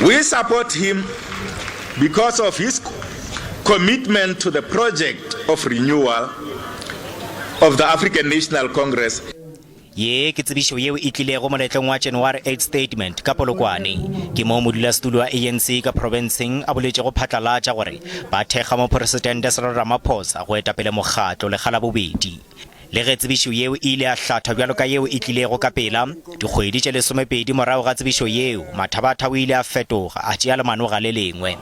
We support him because of his commitment to the project of renewal of the African National Congress. Ye ke tsebišo yeo e tlilego moletlong wa January 8 statement ka Polokwane ke mo Modulasetulo wa ANC ka Profenseng a boletše go phatlalatša gore ba thekga moPresidente Cyril Ramaphosa go etapele mokgatlo le gala bobedi. Le ge tsebišo yeo e ile a hlatha bjalo ka yeo e tlilego ka pela dikgwedi tše 12 morago ga tsebišo yeo Mathabatha o ile a fetoga a tšea lemanoga le lengwe.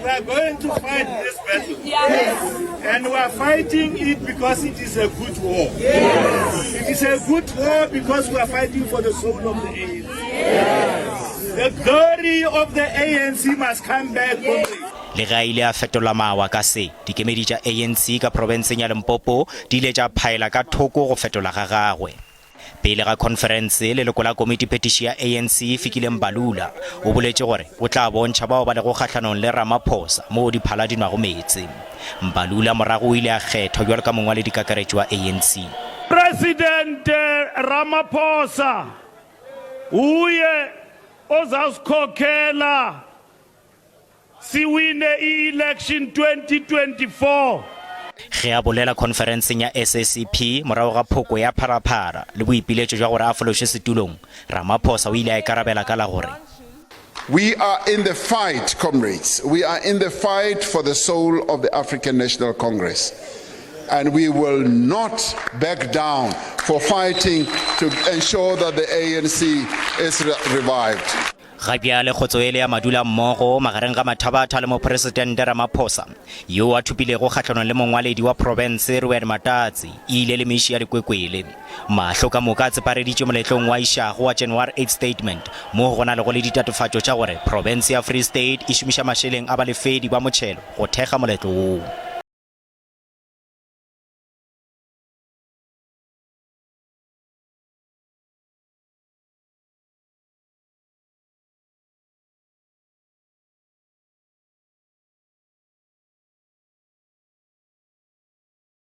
We are going to fight this battle. Yes. And we are fighting it because it is a good war. Yes. It is a good war because we are fighting for the soul of the ANC. Yes. The glory of the ANC must come back. Yes. Le ga ile a fetola mawa ka se dikemedi tša ANC ka Profenseng ya Limpopo di ile tša phaela ka thoko go fetola ga gagwe. Pele ga conference le lekola committee petition ya ANC fikile Mbalula o boletše gore o tla bontšha bao ba le go kgahlanong le Ramaphosa mo di phala di nwa go metse. Mbalula morago o ile a kgethwa bjalo ka mongwaledi kakaretšo wa ANC. Presidente Ramaphosa uye ozasikhokela siwine i-election 2024. Ge a bolela conferenceng ya SABC morago ga phoko ya pharaphara le boipiletšo jwa gore a fološe setulong Ramaphosa o ile a ikarabela ka la gore we are in the fight, comrades. We are in the fight for the soul of the African National Congress. And we will not back down for fighting to ensure that the ANC is revived. Gabjale kgotsoele ya madula mmogo magareng ga Mathabatha le moPresidente Ramaphosa yo a thupilego kgatlhanong le mongwaledi wa Profense Matatsi ile le meši ya dikwekwele mahlo ka moka tsepareditše moletlong wa išago wa January 8 statement mo gona le go le ditatofatšo tša gore Province ya Free State e šomiša mašeleng a balefedi ba motšhelo go thekga moletlo woo.